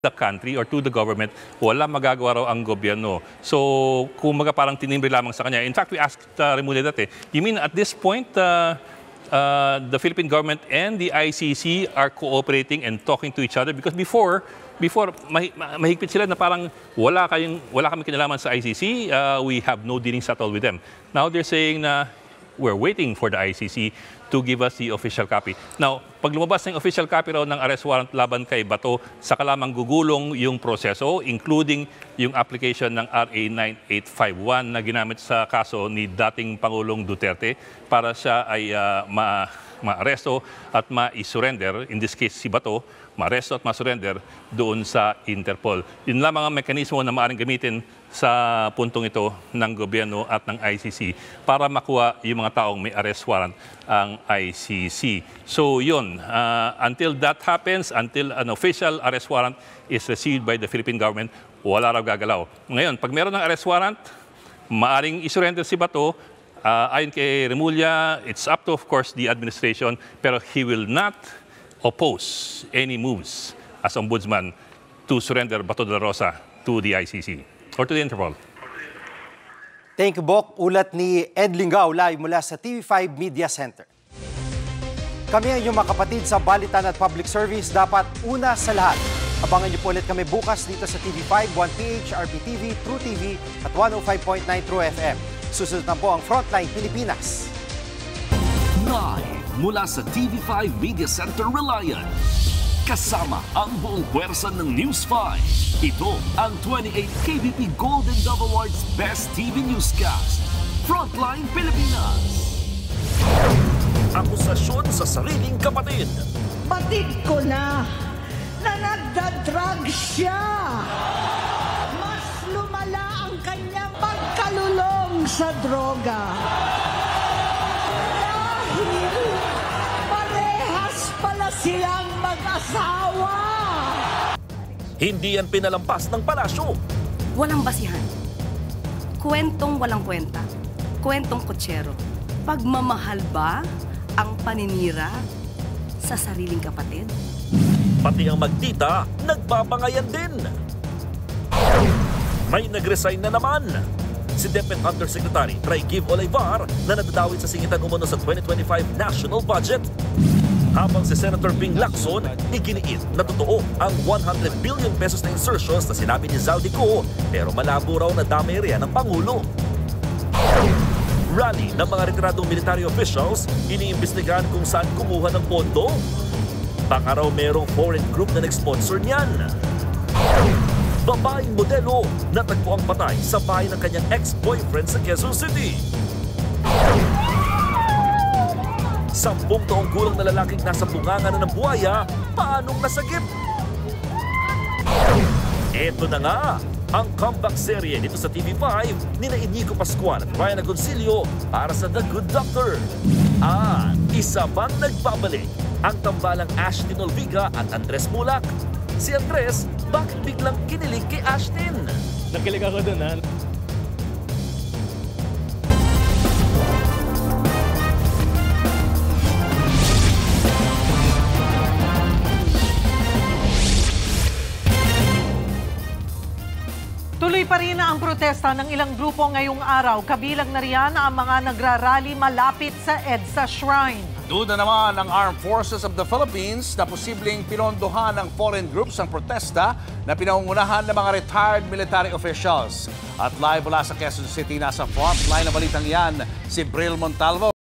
the country or to the government, wala magagawa raw ang gobyerno. So, kung parang tinimbre lamang sa kanya. In fact, we asked Remulla dati, you mean at this point, the Philippine government and the ICC are cooperating and talking to each other? Because before mahigpit sila na parang wala kami kinalaman sa ICC, we have no dealings at all with them. Now they're saying na we're waiting for the ICC to give us the official copy. Now, pag lumabas ng official copy raw ng arrest warrant laban kay Bato, saka lamang gugulong yung proseso, including yung application ng RA 9851 na ginamit sa kaso ni dating Pangulong Duterte para siya ay ma-aresto at ma-surrender, in this case si Bato, ma-aresto at ma-surrender doon sa Interpol. Yun lamang ang mekanismo na maaaring gamitin sa puntong ito ng gobyerno at ng ICC para makuha yung mga taong may arrest warrant ang ICC. So yun, until that happens, until an official arrest warrant is received by the Philippine government, wala raw gagalaw. Ngayon, pag meron ng arrest warrant, maaaring isurrender si Bato. Ayon kay Remulla, it's up to, of course, the administration, pero he will not oppose any moves as ombudsman to surrender Bato de la Rosa to the ICC or to the Interpol. Thank you, Bok. Ulat ni Ed Lingao live mula sa TV5 Media Center. Kami ang inyong mga kapatid sa Balitan at Public Service. Dapat una sa lahat. Abangan niyo po ulit kami bukas dito sa TV5, 1PH, RPTV, True TV at 105.9 True FM. Susunod na po ang Frontline Pilipinas. Live mula sa TV5 Media Center Reliant. Kasama ang buong puwersa ng News 5. Ito ang 28 KBP Golden Dove Awards Best TV Newscast. Frontline Pilipinas. Akusasyon sa sariling kapatid. Batid ko na nagdadrag siya. Mas lumala ang kanyang pagkalulong sa droga. Dahil parehas pala silang mag-asawa. Hindi yan pinalampas ng palasyo. Walang basihan. Kwentong walang kwenta. Kwentong kutsero. Pagmamahal ba ang paninira sa sariling kapatid? Pati ang magtita, nagpapangayan din. May nag-resign na naman. Si DepEd Undersecretary Traigiv Olivar na nadadawit sa singitan umano sa 2025 national budget. Habang si Senator Ping Lacson, iginiit na totoo ang 100 billion pesos na insertions na sinabi ni Zaldico, pero malabo raw na dami riyan ng Pangulo. Rally ng mga retiradong military officials, iniimbestigahan kung saan kumuha ng pondo. Baka raw merong foreign group na nag-sponsor niyan. Babaeng modelo natagpo ang patay sa bahay ng kanyang ex-boyfriend sa Quezon City. 10 taong gulang na lalaking nasa bunganga na ng buhaya, paanong nasagip? Eto na nga, ang comeback serye dito sa TV5 ni Inigo Pascual at Ryan Agoncillo para sa The Good Doctor. At isa pang nagbabalik, ang tambalang Ashtin Olviga at Andres Mulak. Si Andres, bakit biglang kinilig kay Ashtin? Nakilig ako dun, ha? Tuloy pa rin ang protesta ng ilang grupo ngayong araw. Kabilang na riyan ang mga nagrarally malapit sa EDSA Shrine. Duda naman ang Armed Forces of the Philippines na posibleng pinondohan ng foreign groups ang protesta na pinangungunahan ng mga retired military officials. At live mula sa Quezon City, nasa frontline na balitang yan, si Bril Montalvo.